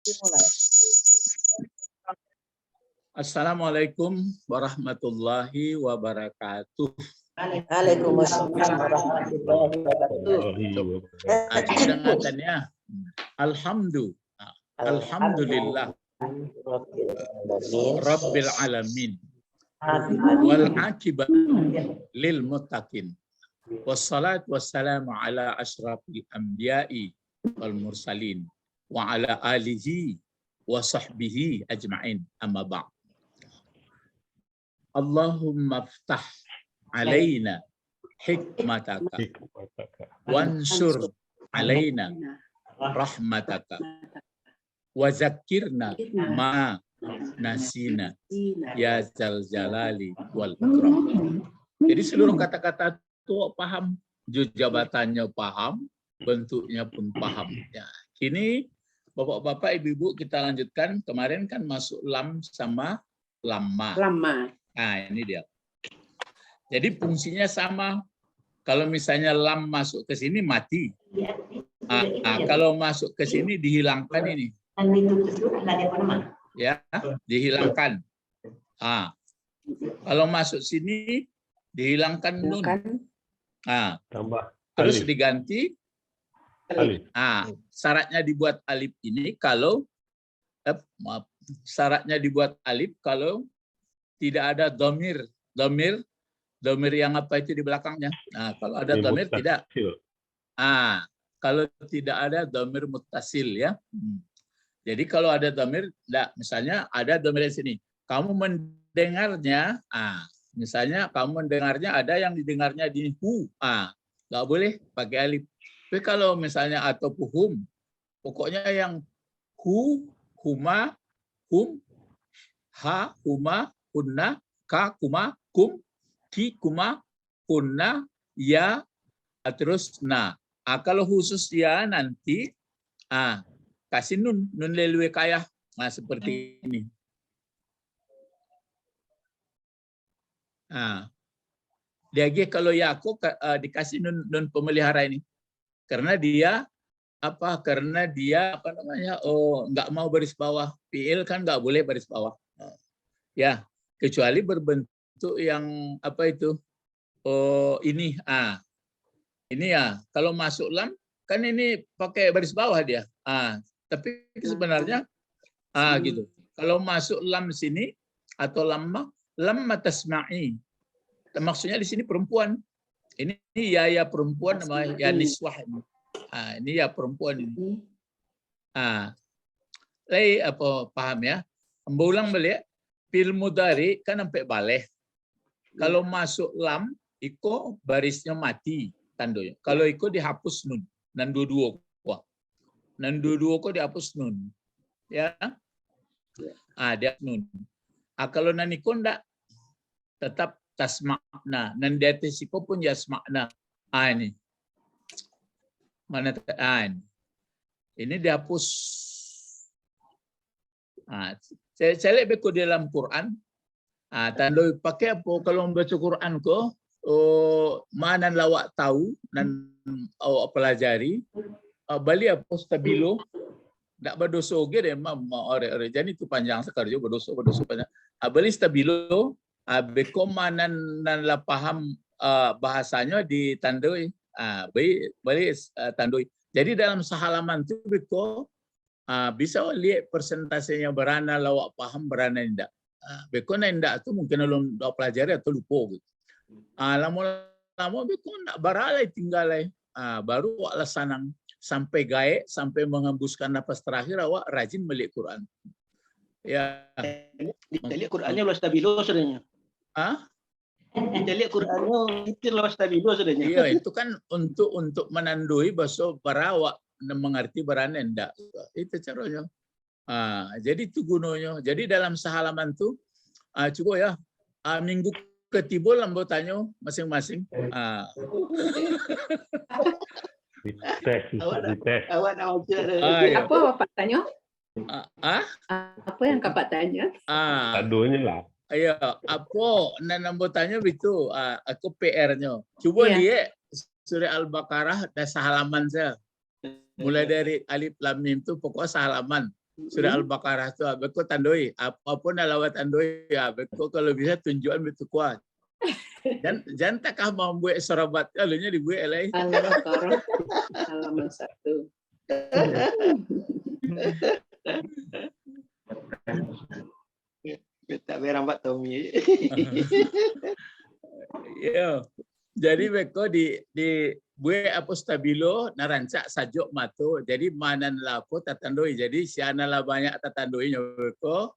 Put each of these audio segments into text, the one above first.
Dimulai. Assalamualaikum warahmatullahi wabarakatuh. Waalaikumsalam warahmatullahi wabarakatuh. Dengannya Alhamdulillah Rabbil alamin wal aqibah lil muttaqin wassalatu wassalamu ala asyrafil anbiya'i wal mursalin wa ala alihi wa sahbihi ajma'in, amma ba'd. Allahumma ftah alaina hikmataka wansur alaina rahmataka wa zakirna ma nasina ya zal jalali wal ikram. Jadi seluruh kata-kata itu paham, jabatannya paham, bentuknya pun paham. Ya, kini Bapak-bapak, ibu-ibu, kita lanjutkan. Kemarin kan masuk lam sama lama. Nah, ini dia. Jadi fungsinya sama. Kalau misalnya lam masuk ke sini mati. Kalau masuk ke sini dihilangkan ini. Ya, dihilangkan. Kalau masuk sini dihilangkan nun. Terus diganti alif. Syaratnya dibuat alif ini kalau syaratnya dibuat alif kalau tidak ada domir yang apa itu di belakangnya. Nah, kalau ada domir tidak. Kalau tidak ada domir muttasil ya. Jadi kalau ada domir, enggak, misalnya ada domir di sini. Kamu mendengarnya, misalnya kamu mendengarnya ada yang didengarnya di hu, nggak boleh pakai alif. Tapi kalau misalnya atau hum, pokoknya yang hu, huma, hum, ha, huma, kunna, ka, kuma, kum, ki, kuma, kunna, ya, terus na. Kalau khusus ya nanti, kasih nun lelue kaya, seperti ini. Dia kalau ya aku dikasih nun pemelihara ini. Karena dia nggak mau baris bawah. Fi'il kan nggak boleh baris bawah. Ya, kecuali berbentuk yang apa itu? Ini ya. Kalau masuk lam kan ini pakai baris bawah dia. Tapi sebenarnya gitu. Kalau masuk lam sini atau lam tasma'i. Maksudnya di sini perempuan. Ini ya perempuan namanya ya niswah ini. Ini ya perempuan ini. Apa paham ya? Berulang balik fil mudhari kan sampai balik. Kalau masuk lam iko barisnya mati tandonya. Kalau iko dihapus nun dan dua-dua kok dihapus nun. Ya. Dia nun. Kalau naniko ndak tetap tasmakna, dan di atas itu pun yasmakna. Ini. Mana ini dihapus. Saya lihat beku di dalam Quran. Tandoi pakai apa kalau membaca Quran ko? Mana lawak tahu dan awak pelajari. Bali apa stabilo. Tak berdosa oge deh, ore jadi itu panjang sekali berdosa panjang. Bali stabilo. Bekomanan dan la paham bahasanya ditandai, balik tandai. Jadi dalam sehalaman itu beko bisa lihat persentasenya berana lawak paham berana tidak. Beko tidak itu mungkin belum pelajari atau lupa gitu. Lama-lama beko nak baralai tinggalai, baru awak lasanang sampai gaek sampai menghembuskan napas terakhir awak rajin melihat Quran. Ya. Dilihat Qurannya lo stabilo sebenarnya. Kita lihat Qurannya itu lawas stabilo sebenarnya. Iya, itu kan untuk menandui bahasa barawak mengerti berana enggak. Itu caranya. Jadi itu gunanya. Jadi dalam sehalaman itu coba ya minggu ketiga lambo tanya masing-masing. Awak nak apa Bapak tanya? Apa yang Bapak tanya? Aduhnya lah. Ayo, apa nambo tanya itu aku PR-nya. Coba lihat surah Al-Baqarah dan sehalaman saya. Mulai dari alif lam mim itu pokoknya sehalaman. Surah Al-Baqarah tu beko tandoi. Apapun lawat tandoi ya beko kalau bisa tunjukan betul kuat. Dan jangan takah mau buat serabat alunya dibuat lain. Al-Baqarah halaman 1. Tak berambat Tommy. Ya. Jadi beko di buat apa stabilo narancak sajuk mato. Jadi manan lapo tatandoi. Jadi siana lah banyak tatandoi beko.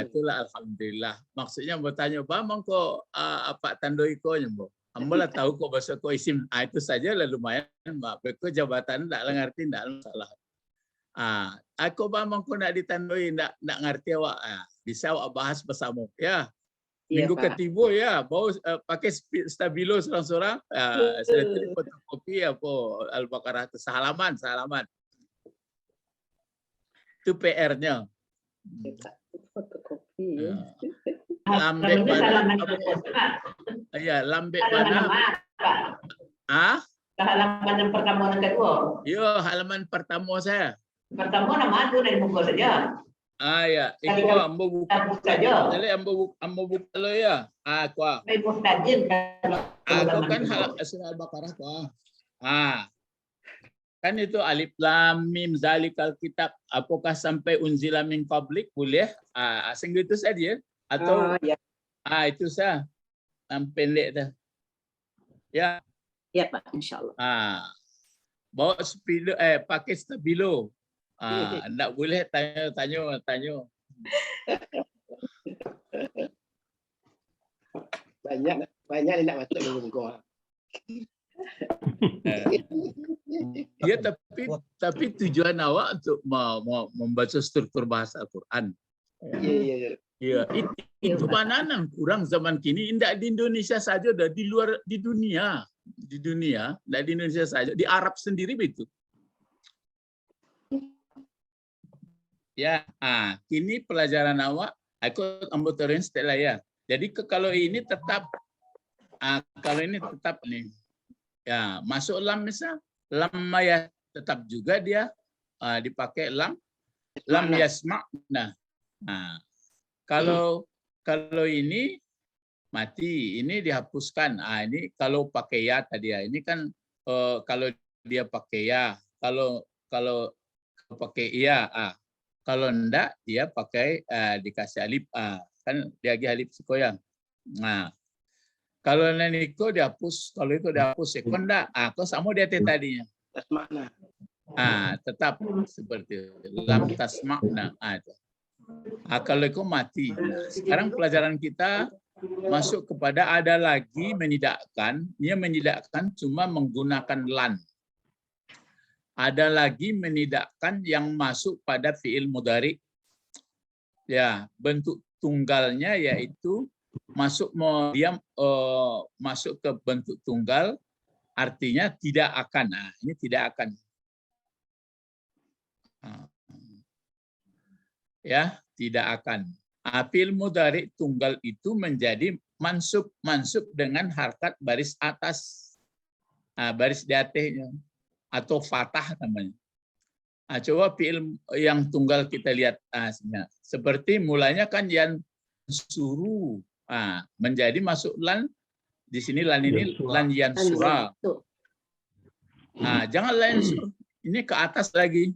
Itulah alhamdulillah. Maksudnya bertanya, "Bang kok apa tandoi ko nyembo?" Ambolah tahu kok bahasa ko isim. Itu saja lah lumayan, Mbak. Beko jabatan ndak ngerti ndak salah. Aku bang ko nak ditandoi ndak ngerti awak. Bisa awak bahas bersama. Ya. Minggu ketiga ya, bawa pakai stabilo seorang-seorang. Saya tadi fotokopi apa Al-Baqarah itu halaman. Itu PR-nya. Fotokopi ya. Lambek mana? Iya, lambek mana? Halaman yang pertama dan kedua. Yo, halaman pertama saya. Pertama nama itu dari buku saja. Ya, itu ambo buka saja. Jadi ambo buka lo ya. Kuah. Ibu tajin Aku kan surah Al-Baqarah kuah. Kan itu alif lam mim zalikal kitab. Apakah sampai unzila min qablik boleh? Asing itu saja atau itu sah. Pendek dah. Ya. Ya Pak, insyaallah. Bawa stabilo pakai stabilo. Enggak boleh tanya. Banyak nak masuk dalam kau. Ya, tapi tujuan awak untuk membaca struktur bahasa Al-Quran. Iya. Itu mananan kurang zaman kini. Tidak di Indonesia saja, dah di luar di dunia, tidak di Indonesia saja, di Arab sendiri begitu. Ya, kini pelajaran awak, aku ambil setelah ya. Jadi kalau ini tetap, nih, ya masuk lam misal, lam maya tetap juga dia dipakai lam yasma. Nah, kalau ini mati, ini dihapuskan. Ini kalau pakai ya tadi ya. Ini kan kalau dia pakai ya, kalau pakai iya. Kalau enggak, dia pakai dikasih alif. Kan dia lagi alif sekoyang. Nah, kalau neniko dihapus, kalau itu dihapus. Kalau enggak, kok sama dia tadinya. Tasmakna. Tetap seperti lam tasmakna. Kalau itu mati. Sekarang pelajaran kita masuk kepada ada lagi menidakkan. Dia menidakkan cuma menggunakan lan. Ada lagi menidakkan yang masuk pada fiil mudhari. Ya, bentuk tunggalnya yaitu masuk ke bentuk tunggal, artinya tidak akan. Ini tidak akan. Ya, tidak akan. Fiil mudhari tunggal itu menjadi mansub dengan harkat baris atas, baris di atasnya. Atau fatah namanya. Coba fiil yang tunggal kita lihat. Seperti mulanya kan yang suruh. Menjadi masuk lan. Di sini lan ini lan yang surah. Jangan lan sur. Ini ke atas lagi.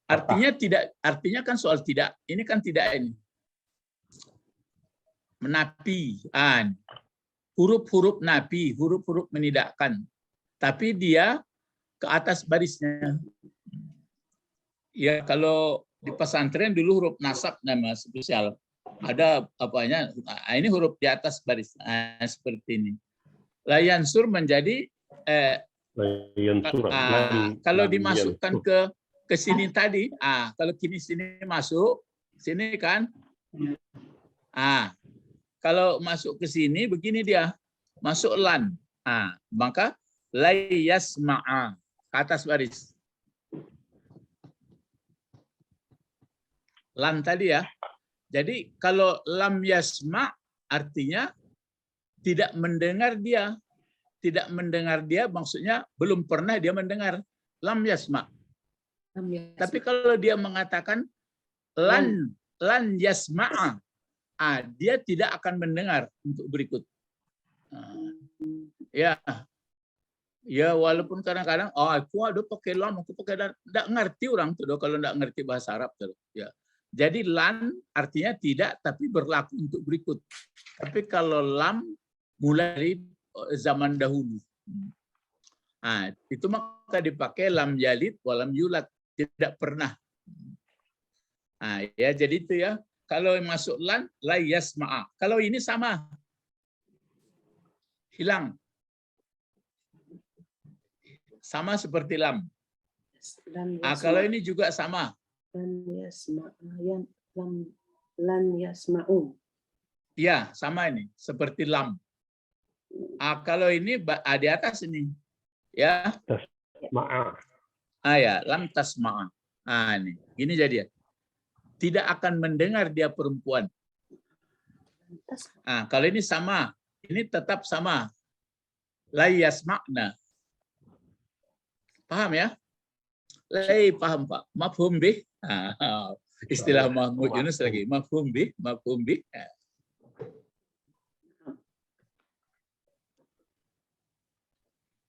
Artinya tidak. Artinya kan soal tidak. Ini kan tidak ini. Menapi. Huruf-huruf napi. Huruf-huruf menidakkan. Tapi dia ke atas barisnya. Ya, kalau di pesantren dulu huruf nasab nama spesial. Ada apanya? Ini huruf di atas baris. Seperti ini. Layan sur menjadi kalau dimasukkan ke sini tadi, kalau kini sini masuk, sini kan. Kalau masuk ke sini begini dia. Masuk lan. Maka la yasma'a, ke atas baris. Lam tadi ya. Jadi kalau lam yasma' artinya tidak mendengar dia. Tidak mendengar dia maksudnya belum pernah dia mendengar. Lam yasma'. Tapi kalau dia mengatakan lan yasma'a, dia tidak akan mendengar untuk berikut. Ya walaupun kadang-kadang aku ada pakai lam, aku pakai dan enggak ngerti orang tuh kalau enggak ngerti bahasa Arab tuh. Ya. Jadi lan artinya tidak tapi berlaku untuk berikut. Tapi kalau lam mulai dari zaman dahulu. Itu maka dipakai lam yalid walam yulad, tidak pernah. Ya jadi itu ya. Kalau masuk lan la yasma'a. Kalau ini sama. Hilang. Sama seperti lam. Kalau ini juga sama. Lan yasma'u. Ya, sama ini. Seperti lam. Kalau ini di atas ini. Ya. Tasma'a. Ya, lam tasma'a. Ini. Ini jadi ya. Tidak akan mendengar dia perempuan. Kalau ini sama. Ini tetap sama. La yasma'na. Paham ya? Paham Pak. Mafhum bih. Istilah Mahmud Yunus lagi. Mafhum bih. Mafhum bih.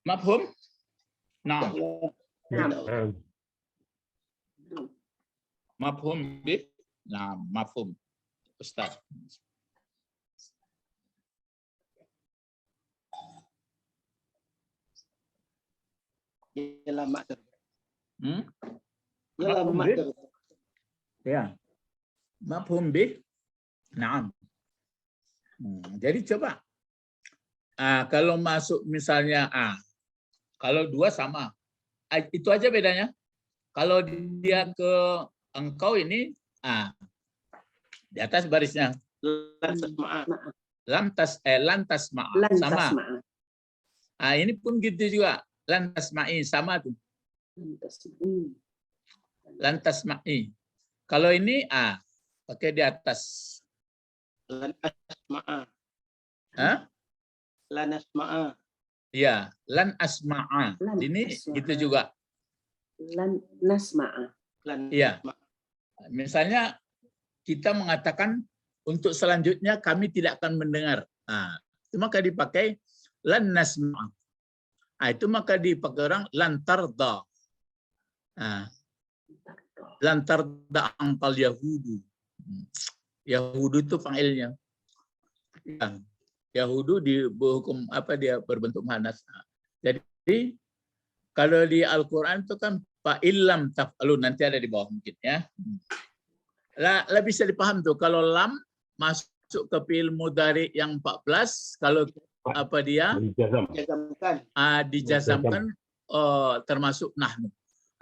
Mafhum? Nah. Mafhum bih. Nah, mafhum. Ustaz. Ya lama terus. Ya. Mafhum bih. Naam. Jadi coba. Kalau masuk misalnya kalau dua sama. Itu aja bedanya. Kalau dia ke engkau ini di atas barisnya. Lantas sama. Ini pun gitu juga. Lantas ma'i sama tuh. Lantas ma'i. Kalau ini pakai di atas. Lan asma'a. Ya, lan asma'a. Ini gitu juga. Lan nasma'a. Iya. Misalnya kita mengatakan untuk selanjutnya kami tidak akan mendengar. Itu maka dipakai lan nasma'a. Itu maka dipakai orang lantarda. Lantarda angkal Yahudu. Yahudu itu fa'ilnya. Yahudu di hukum dia berbentuk muannas. Jadi kalau di Al-Qur'an itu kan fa'illam taf'alu, nanti ada di bawah mungkin ya. Lah bisa dipaham tuh kalau lam masuk ke fi'il mudhari yang 14, kalau dia dijazamkan termasuk nahnu.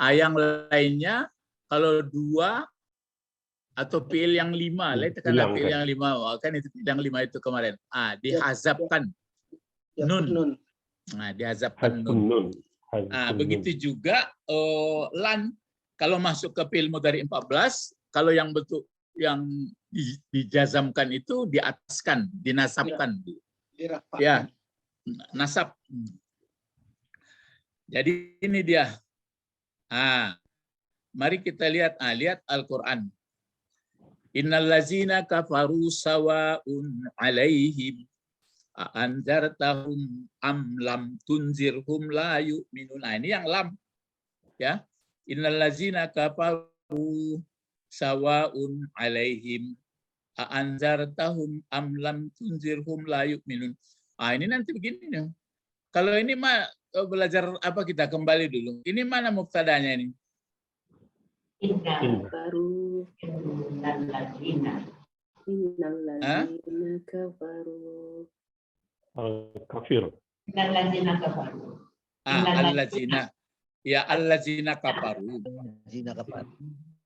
Yang lainnya kalau dua atau fi'il yang 5, fi'il yang 5 kan itu yang 5 itu kemarin. Dihazabkan nun. Dihazabkan nun. Begitu juga lan kalau masuk ke fi'il mudhari 14, kalau yang bentuk yang dijazamkan itu diataskan, dinasabkan. Ya, nasab. Jadi ini dia. Mari kita lihat Al-Qur'an. Innal ladzina kafaru sawa'un 'alaihim anzartahum am lam tunzirhum la yu'minun. Ini yang lam. Ya. Innal ladzina kafaru sawa'un 'alaihim anzartahum am lam tunzirhum la yu'minun. Ini nanti begini nih. Kalau ini mah belajar kita kembali dulu. Ini mana mubtadanya ini? Baru innalladzina kafaru. Kafir. Innalladzina kafaru. Alladzina. Ya alladzina kafaru.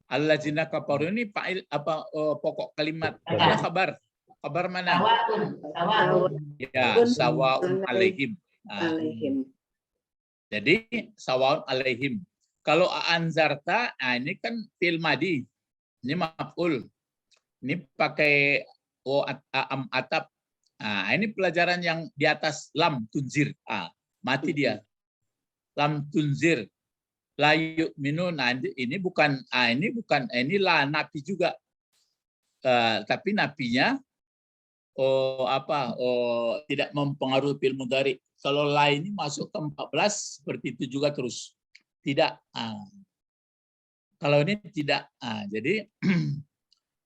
Alladzina kafaru ini fa'il pokok kalimat. Ada kabar. Kabar mana? Sawa'un. Ya, sawa'un alaihim. Jadi sawa'un alaihim. Kalau anzarta, ini kan fi'il madi. Ini maf'ul. Ini pakai am atap. Ini pelajaran yang di atas lam tunzir. Mati dia. Lam tunzir. layu minun. Nah, ini bukan ini la napi juga. Tapi napinya tidak mempengaruhi fi'il mudhari. Kalau la ini masuk ke 14 seperti itu juga terus. Tidak. Kalau ini tidak. Jadi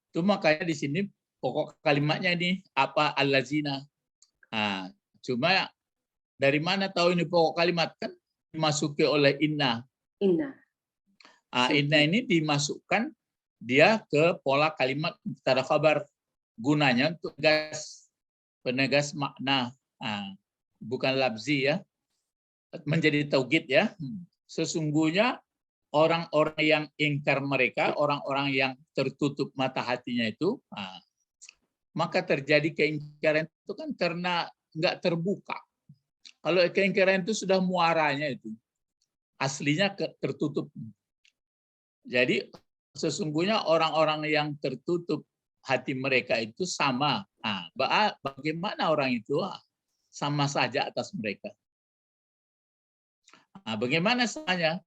itu makanya di sini pokok kalimatnya ini apa allazina. Cuma dari mana tahu ini pokok kalimat, kan dimasuki oleh inna. Inna. Inna ini dimasukkan dia ke pola kalimat mubtada khabar, gunanya untuk penegas makna, bukan labzi ya, menjadi taukid ya. Sesungguhnya orang-orang yang ingkar mereka, orang-orang yang tertutup mata hatinya itu, maka terjadi keingkaran itu kan karena nggak terbuka. Kalau keingkaran itu sudah muaranya itu, aslinya tertutup. Jadi sesungguhnya orang-orang yang tertutup hati mereka itu sama. Bagaimana orang itu? Sama saja atas mereka. Bagaimana saja?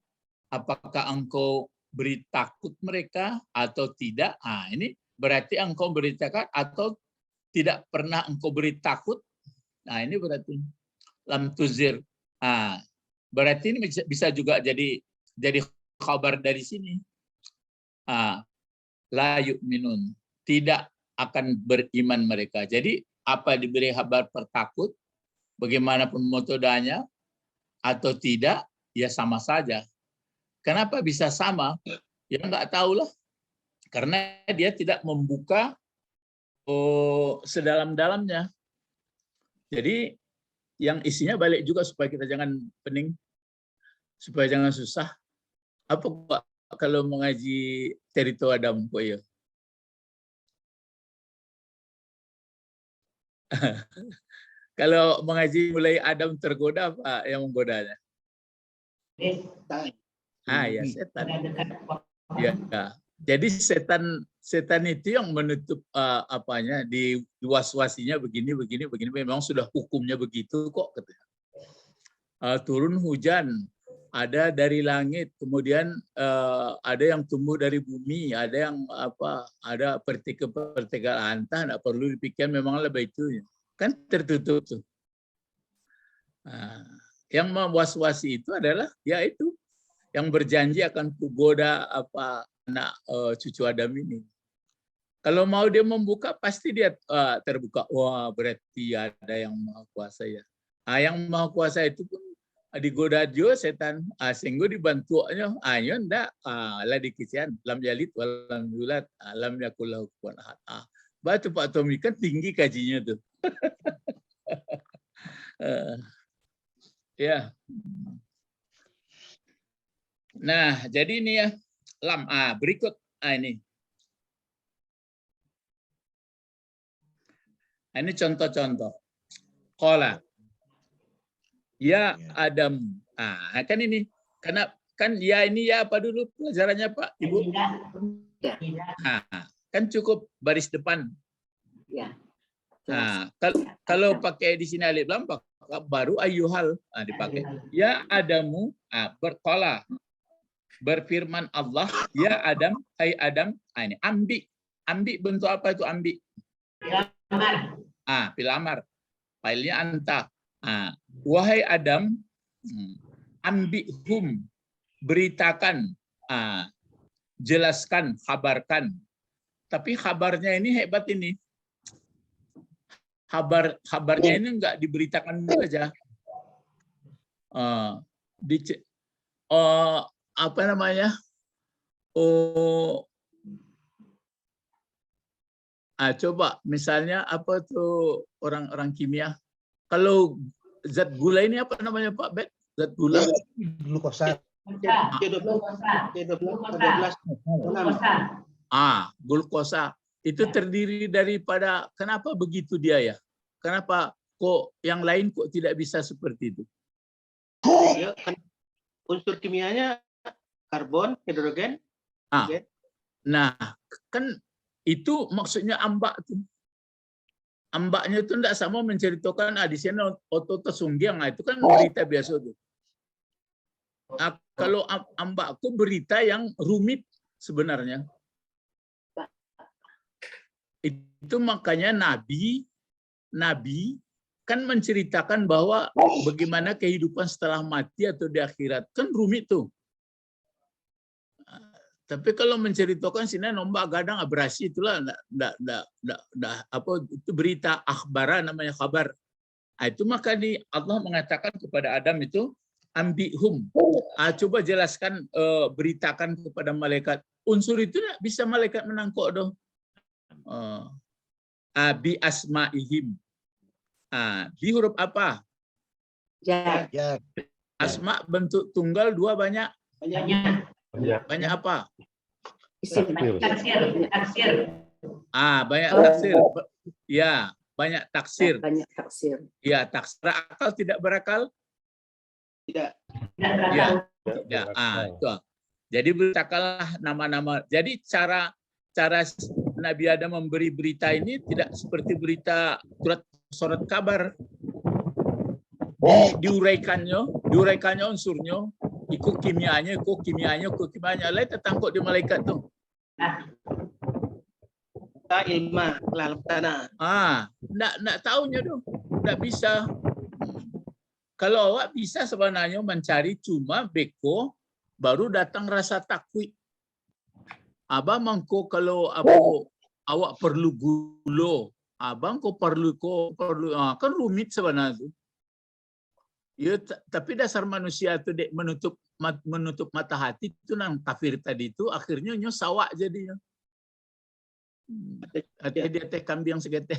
Apakah engkau beri takut mereka atau tidak? Ini berarti engkau beri takut atau tidak pernah engkau beri takut. Ini berarti lam tuzir. Berarti ini bisa juga jadi kabar dari sini. La yu'minun, tidak akan beriman mereka. Jadi apa diberi kabar pertakut, bagaimanapun metodenya atau tidak, ya sama saja. Kenapa bisa sama? Ya nggak tahulah. Karena dia tidak membuka sedalam-dalamnya. Jadi yang isinya balik juga supaya kita jangan pening, supaya jangan susah. Apa Pak kalau mengaji cerita Adam Pak ya? Kalau mengaji mulai Adam tergoda, apa yang menggodanya? Ya setan. Ya. Jadi setan itu yang menutup di was-wasinya begini. Memang sudah hukumnya begitu kok. Turun hujan, ada dari langit, kemudian ada yang tumbuh dari bumi, ada yang ada partikel antah, tidak perlu dipikir memang lebih itu. Kan tertutup tuh. Yang mewas-wasi itu adalah yaitu yang berjanji akan kugoda anak cucu Adam ini. Kalau mau dia membuka pasti dia terbuka. Wah, berarti ada yang maha kuasa ya. Yang maha kuasa itu pun digoda juga setan. Sehingga dibantunya. Ya enggak. Lah dikisian. Lam yalid walam yulad. Lam yakul lahu kufuwan ahad. Baca Pak Tommy kan tinggi kajinya tuh. Ya. Nah, jadi ini ya lam. Berikut ini. Ini contoh-contoh. Qala. Ya Adam. Kan ini. Karena kan ya ini ya apa dulu pelajarannya Pak Ibu? Kan cukup baris depan. Ya. Kalau pakai di sini alif lam baru ayyuhal dipakai. Ya Adamu berqala. Berfirman Allah, ya Adam, hai Adam. Ini ambi bentuk apa itu ambi? Pilamar. Failnya anta. Wahai Adam, ambihum, beritakan, jelaskan, kabarkan. Tapi kabarnya ini hebat ini. Kabarnya ini enggak diberitakan saja. Apa namanya? Coba misalnya apa tuh orang-orang kimia. Kalau zat gula ini apa namanya Pak Bet? Zat gula. Glukosa. Glukosa. Itu terdiri daripada, kenapa begitu dia ya? Kenapa kok yang lain kok tidak bisa seperti itu? Ya, kan unsur kimianya karbon, hidrogen. Nah, kan itu maksudnya ambak tuh. Ambaknya itu tidak sama menceritakan di sini otot sunggiang. Itu kan berita biasa tuh. Kalau ambakku berita yang rumit sebenarnya. Itu makanya Nabi kan menceritakan bahwa bagaimana kehidupan setelah mati atau di akhirat. Kan rumit tuh. Tapi kalau menceritakan sini nombak gadang abrasi itulah apa itu berita akhbara namanya kabar. Itu maka Allah mengatakan kepada Adam itu ambihum. Coba jelaskan beritakan kepada malaikat. Unsur itu bisa malaikat menangkap doh. Bi asma'ihim. Di huruf apa? Jar. Asma bentuk tunggal, dua banyak. Banyak apa? Isim. Taksir. Banyak taksir. Ya, banyak taksir. Banyak taksir. Ya, taksir akal tidak berakal? Tidak. Ya, tidak. Itu. Jadi beritakanlah nama-nama. Jadi cara Nabi Adam memberi berita ini tidak seperti berita surat kabar. Diuraikannya unsurnya, ikut kimianya. Lain tertangkap di malaikat tuh. Ilma lalu tanah. Nggak tahunya tuh, nggak bisa. Kalau awak bisa sebenarnya mencari cuma beko baru datang rasa takut. Abang mangko kalau awak perlu gulo, abang perlu kan rumit sebenarnya. Ya, tapi dasar manusia itu menutup mata hati itu nang kafir tadi itu akhirnya sawak jadinya. Hati dia teh kambing segete.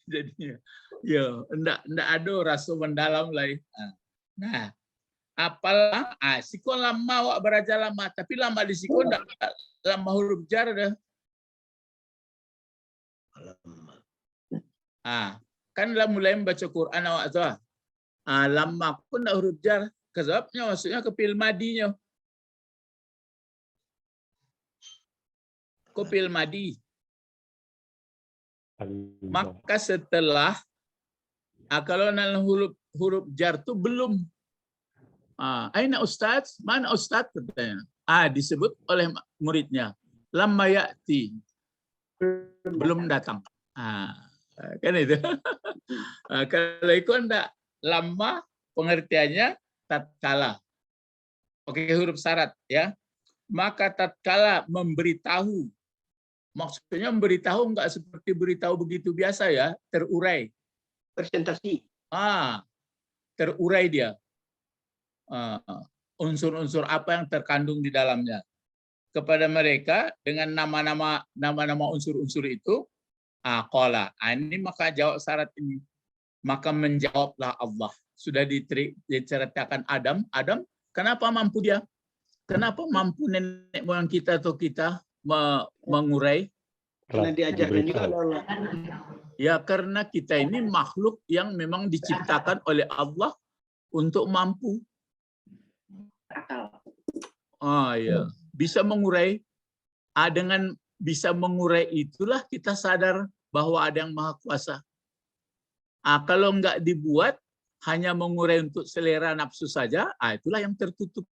Jadinya ya ndak ada rasa mendalam lain. Nah, apalah siko lama awak beraja lama, tapi lama di siko ndak lama huruf jar dah. Kan lah mulai membaca Quran awak tu. Lama pun ndak huruf jar, sebabnya maksudnya ke fi'il madinya. Ko fi'il madi. Maka setelah kalau dalam huruf jar tu belum. Aina ustaz? Mana ustaz? Katanya. Disebut oleh muridnya. Lamma ya'ti. Belum datang. Kan itu. Kalau itu enggak lama pengertiannya tatkala. Oke, huruf syarat ya. Maka tatkala memberitahu. Maksudnya memberitahu enggak seperti beritahu begitu biasa ya, terurai. Presentasi. Terurai dia. Unsur-unsur apa yang terkandung di dalamnya. Kepada mereka dengan nama-nama unsur-unsur itu, qala. Ini maka jawab syarat ini. Maka menjawablah Allah. Sudah diceritakan Adam, kenapa mampu dia? Kenapa mampu nenek moyang kita atau kita mengurai? Karena diajarkan juga oleh Allah. Ya, karena kita ini makhluk yang memang diciptakan oleh Allah untuk mampu. Ya, bisa mengurai. Dengan bisa mengurai itulah kita sadar bahwa ada yang Maha Kuasa. Kalau enggak dibuat hanya mengurai untuk selera nafsu saja, itulah yang tertutup.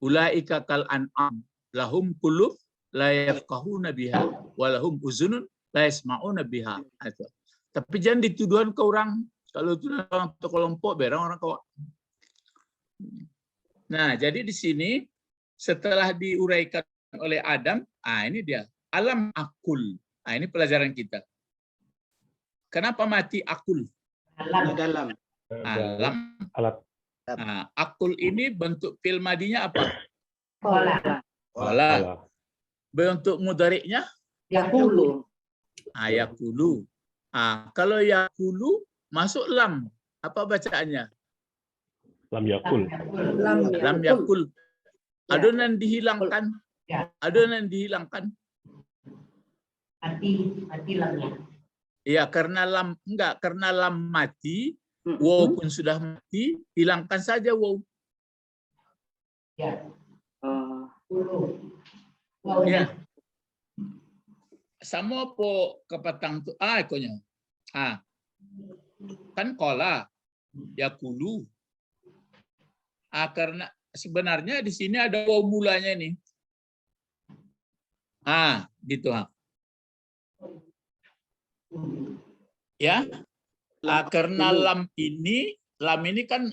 Ulaika kal an'am lahum qulub la yafqahuna biha wa lahum uzunun la yasma'una biha. Tapi jangan dituduhan ke orang. Kalau itu orang kelompok berang orang kau. Nah, jadi di sini setelah diuraikan oleh Adam, ini dia alam akul. Ini pelajaran kita. Kenapa mati akul? Dalam. Alam. Alat. Akul ini bentuk fi'il madinya apa? Pola. Bentuk mudhari'nya? Yaqulu. Yaqulu. Kalau yaqulu masuk lam. Apa bacaannya? Lam yakul. Lam yakul. Adonan dihilangkan. Adonan dihilangkan. Mati lamnya. Ya, karena lam mati, waw pun sudah mati, hilangkan saja waw. Ya. Ya. Sama po kepatang tu ikonnya. Kan kola yakulu. Karena sebenarnya di sini ada waw mulanya nih. Gitu. Ya. Karena lam ini kan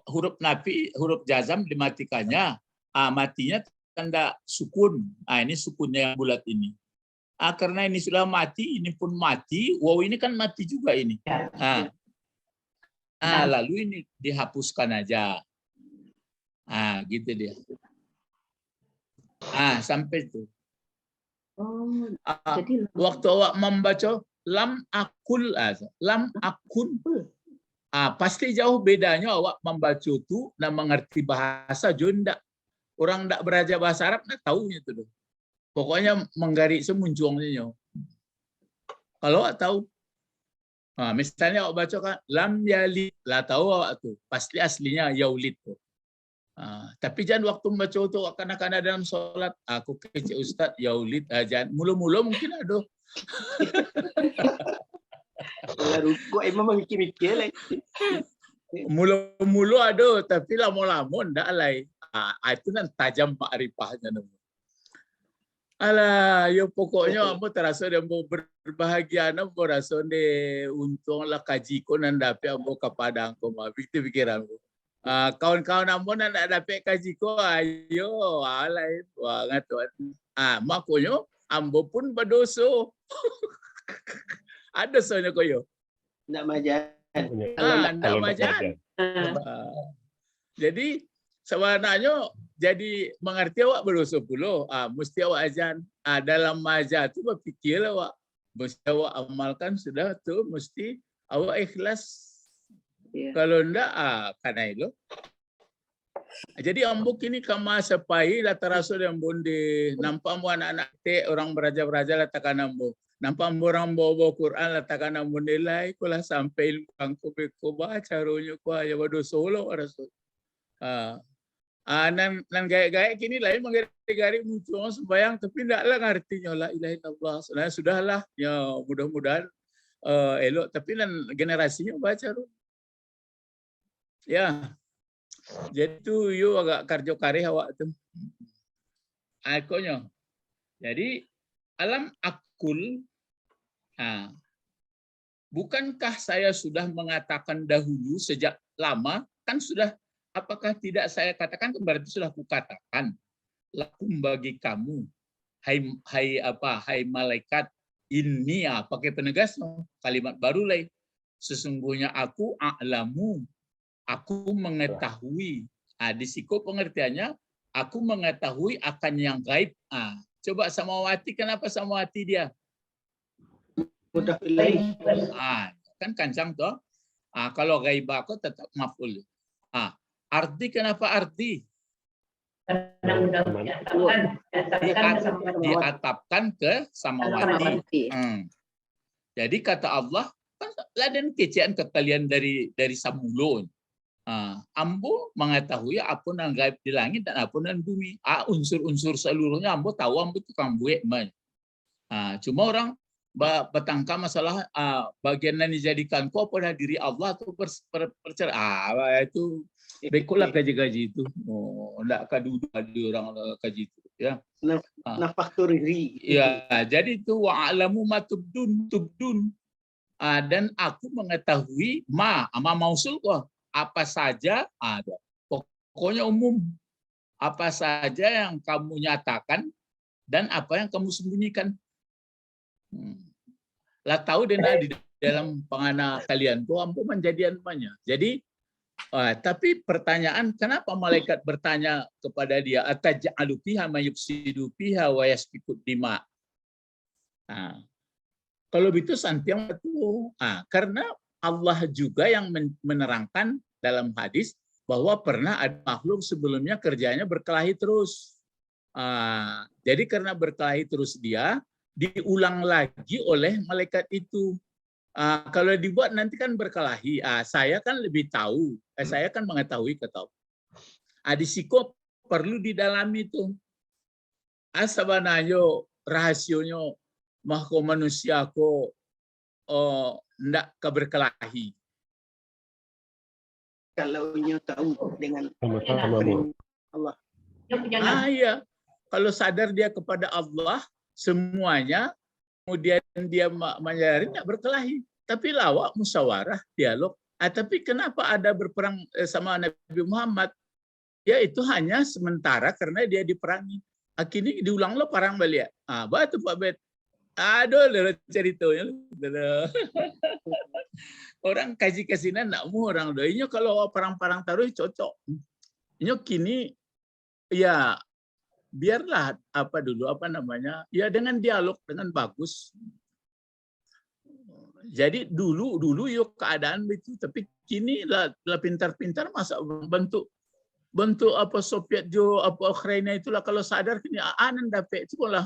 huruf nafi, huruf jazam dimatikannya. Matinya tanda sukun. Ini sukunnya yang bulat ini. Karena ini sudah mati, ini pun mati. Waw ini kan mati juga ini. Lalu ini dihapuskan aja. Gitu dia. Sampai itu. Jadi waktu awak membaca lam akul, lam akun, pasti jauh bedanya awak membaca itu dan mengerti bahasa Junda. Orang tidak belajar bahasa Arab nggak tahu itu loh. Pokoknya menggarik semunculnya. Kalau awak tahu, misalnya awak baca kan lam yalid, lah tahu awak tuh pasti aslinya yaulid tuh. Tapi jangan waktu membaca itu akan-akan dalam sholat. Aku kecil Ustaz yaulid aja. Mulu-mulu mungkin ada. Rukuk emang mikir-mikir lagi. Mulu-mulu ada, tapi lama-lama ndak alai. Itu kan tajam makrifahnya. Alah, ya pokoknya ambo terasa dia ambo berbahagia, ambo rasa de untung lah kaji ko nan dapat ambo ke Padang ko mah. Itu pikiran ambo. Kawan-kawan ambo nan dapat kaji ko, ayo, alai banget tuan. Makanya ambo pun berdosa. Ada soalnya koyo. Nak majan. Ndak majan. Jadi sebenarnya jadi mengerti awak berdosa puluh. Mesti awak azan. Dalam maja tu berfikir awak. Mesti awak amalkan sudah tu. Mesti awak ikhlas. Kalau enggak, karena itu. Jadi ambuk ini kama sepai lah terasa yang bonde. Nampak ambo anak-anak orang beraja-beraja letakkan ambo. Nampak ambo orang bawa Quran letakkan ambo nilai. Kulah sampai ilmu angko beko baca rohnya ku aja berdosa lo rasul. Nan gaya-gaya kini lain menggari-gari muncul sembayang tapi tidaklah ngartinya la ilaha illallah. Sudahlah ya mudah-mudahan elok tapi nan generasinya baca roh. Ya. Jadi tu you agak karjo kari awak tu. Akonya. Jadi alam akul. Bukankah saya sudah mengatakan dahulu sejak lama kan sudah apakah tidak saya katakan berarti sudah kukatakan lakum bagi kamu hai malaikat ini pakai penegas kalimat baru lain sesungguhnya aku a'lamu aku mengetahui. Di siku pengertiannya aku mengetahui akan yang gaib. Coba samawati, kenapa samawati dia? Mudah ilaih. Kan kancang toh. Kalau gaib aku tetap maf'ul. Arti kenapa arti? Diatapkan ke samawati. Jadi kata Allah, laden kecian ke kalian dari samulun. Ambo mengetahui apa yang gaib di langit dan apa yang bumi. Unsur-unsur seluruhnya ambo tahu, ambo tukang buat. Cuma orang bertangka masalah bagian yang dijadikan kok pada diri Allah atau percaya itu bekulah gaji-gaji itu. Enggak kadudu orang gaji itu ya. Nafakturi. Ya, jadi itu wa'alamu ma tubdun. Dan aku mengetahui mausul kok apa saja ada. Pokoknya umum. Apa saja yang kamu nyatakan dan apa yang kamu sembunyikan. Lah tahu di dalam pengana kalian tuh ampu menjadian banyak. Jadi tapi pertanyaan kenapa malaikat bertanya kepada dia ataj'alu fiha may yufsidu fiha wa yasfiku dima. Kalau begitu santiang betul. Karena Allah juga yang menerangkan dalam hadis bahwa pernah ada makhluk sebelumnya kerjanya berkelahi terus. Jadi karena berkelahi terus dia diulang lagi oleh malaikat itu. Kalau dibuat nanti kan berkelahi. Saya kan lebih tahu. Saya kan mengetahui ketahui. Di siko perlu didalami itu. Sebenarnya rahasionya mahko manusia ko ndak keberkelahi. kalau nyo tahu dengan Sama-sama, Bu. Allah. Dia punya nama. Iya. Kalau sadar dia kepada Allah semuanya, kemudian dia menyadari tidak berkelahi. Tapi lawak, musyawarah, dialog. Tapi kenapa ada berperang sama Nabi Muhammad? Ya itu hanya sementara karena dia diperangi. Akhirnya diulang lo perang balik. Batu Pak Bet. Aduh, ceritanya. Orang kaji kasinan nak mau orang doinya kalau perang-perang taruh cocok. Ini kini ya biarlah apa dulu apa namanya ya dengan dialog dengan bagus. Jadi dulu yuk keadaan itu, tapi kini lah pintar-pintar masa bentuk apa Soviet jo apa Ukraina itulah kalau sadar kini anan dapat itu lah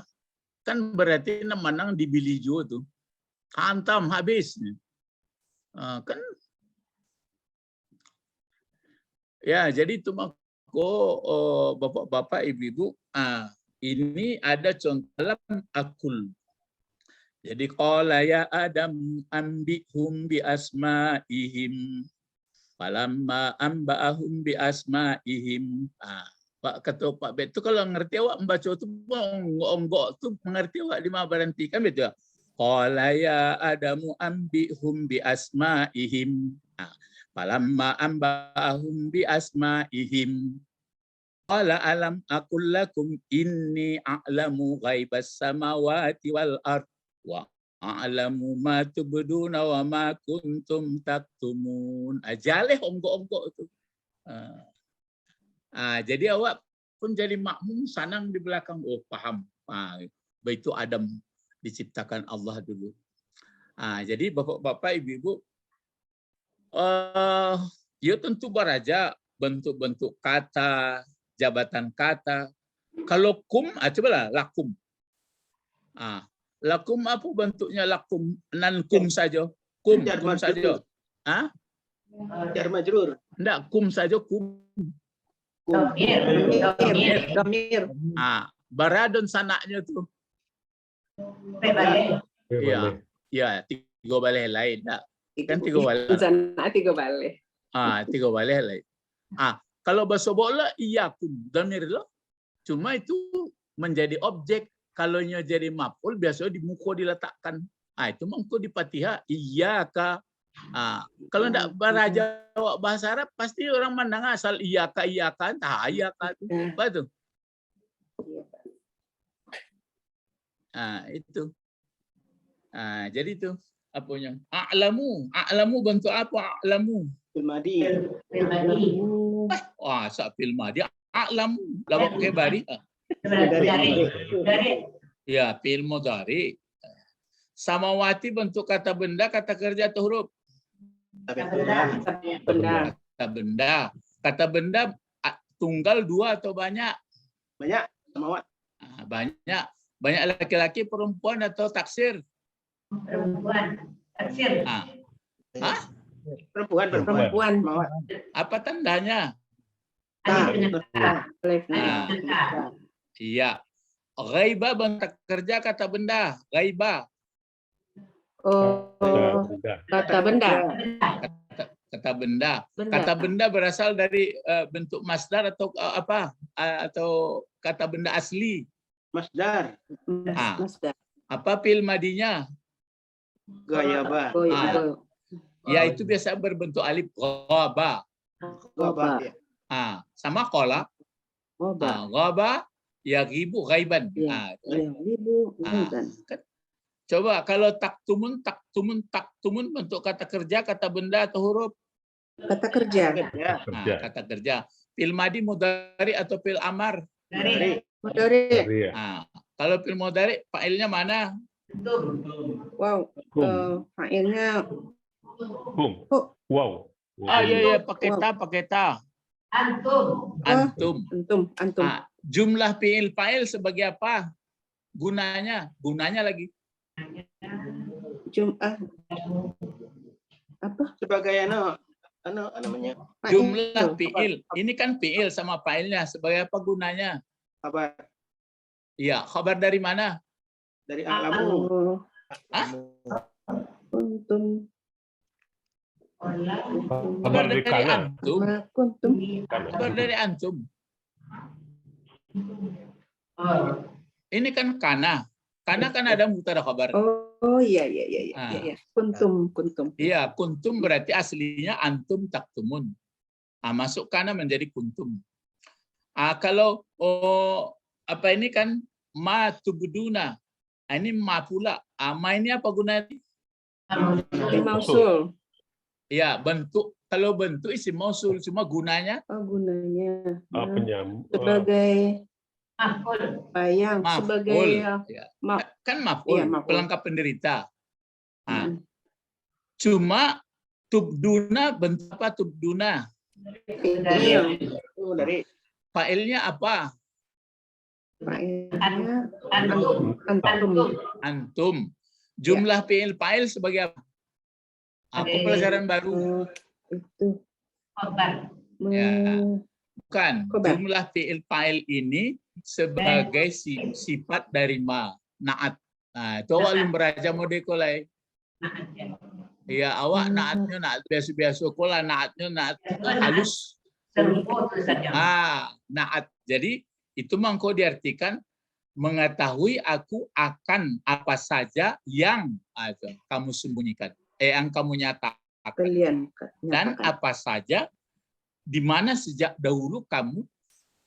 kan berarti menang di Biliju tuh hantam habis kan ya jadi itu bapak-bapak ibu-ibu ini ada contoh dalam akul. Jadi qala ya Adam ambihum bi asma'ihim falamma amba'ahum bi asma'ihim. Pak Ketua Pak Bet itu kalau ngerti awak membaca itu onggok tuh mengerti awak lima berhenti kan betul. Qala ya Adamu ambihum bi asma'ihim. Falamma amba'ahum bi asma'ihim. Qala alam aqul lakum inni a'lamu ghaibas samawati wal ard wa a'lamu ma tubduna wa ma kuntum taktumun. Ajaleh onggok-onggok itu. Jadi awak pun jadi makmum sanang di belakang. Oh paham. Itu Adam diciptakan Allah dulu. Jadi bapak-bapak ibu-ibu ya tentu beraja bentuk-bentuk kata, jabatan kata. Kalau kum, cobalah lakum. Lakum apa bentuknya lakum? Nan kum saja. Kum saja. Jar majrur. Enggak, kum saja kum. Domir. Baradon sanaknya tuh. Iya, tiga balai lain. Kan tiga balai. Sana tiga balai. Tiga balai lain. Kalau bahasa bola iyakum domir lo. Cuma itu menjadi objek. Kalau jadi maf'ul biasanya di muka diletakkan. Itu mengko di Fatihah iyaka. Kalau enggak beraja bahasa Arab pasti orang mandang asal iyaka entah iyaka itu. Apa itu? Itu. Jadi itu apanya? A'lamu bentuk apa? A'lamu. Fil madi. Fil madi. A'lamu. Lama pakai bari. Ya, fil mudhari. Samawati bentuk kata benda, kata kerja atau huruf? Kata benda. Kata benda tunggal, dua atau banyak? Banyak. Samawat. Banyak. Banyak laki-laki, perempuan atau taksir? Perempuan. Taksir. Perempuan. Apa tandanya? Iya. Ghaibah bentuk kerja kata benda. Ghaibah. Kata benda. Kata benda. Kata benda berasal dari bentuk masdar atau apa? Atau kata benda asli? Masdar. Apa fil madinya? Ghayaba. Ya itu biasa berbentuk alif ghaba. Sama qala. Ghaba ya ghibu ghaiban. Coba kalau taktumun bentuk kata kerja, kata benda atau huruf? Kata kerja. Kata kerja. Fil madi mudhari atau fil amar? Mudhari. Kalau fil mudhari fa'ilnya mana? Wow. Fa'ilnya Kum. Wow. Iya pakai ta. Antum. Jumlah fi'il fa'il sebagai apa? Gunanya lagi. Apa? Sebagai namanya? Jumlah fi'il. Ini kan fi'il sama fa'ilnya. Sebagai apa gunanya? Kabar. Iya, kabar dari mana? Dari a'lamu. Antum. Kabar dari kana. antum. Kuntum. Kabar dari antum. Ini kan kana. Kana kan ada mubtada khabar. Oh iya. Kuntum. Iya, kuntum berarti aslinya antum taktumun. Masuk kana menjadi kuntum. Kalau apa ini kan ma tubduna. Ini ma pula. Ma ini apa gunanya? Mausul. Ya, bentuk. Kalau bentuk isim mausul, cuma gunanya Gunanya. maf'ul. Sebagai bayang, sebagai Ya. Kan maf'ul, iya, maf'ul. pelengkap penderita. Cuma tubduna bentuk apa tubduna? Dari Fa'ilnya apa? Antum. Jumlah fi'il fa'il sebagai apa? Apa pelajaran baru? Itu. Ya. Bukan. Jumlah fi'il fa'il ini sebagai sifat dari ma, naat. Itu awak beraja modekolai. Ya, awak naatnya naat biasa-biasa, kola naatnya naat halus. Naat. Jadi itu mangko diartikan mengetahui aku akan apa saja yang kamu sembunyikan, yang kamu nyatakan, dan apa saja di mana sejak dahulu kamu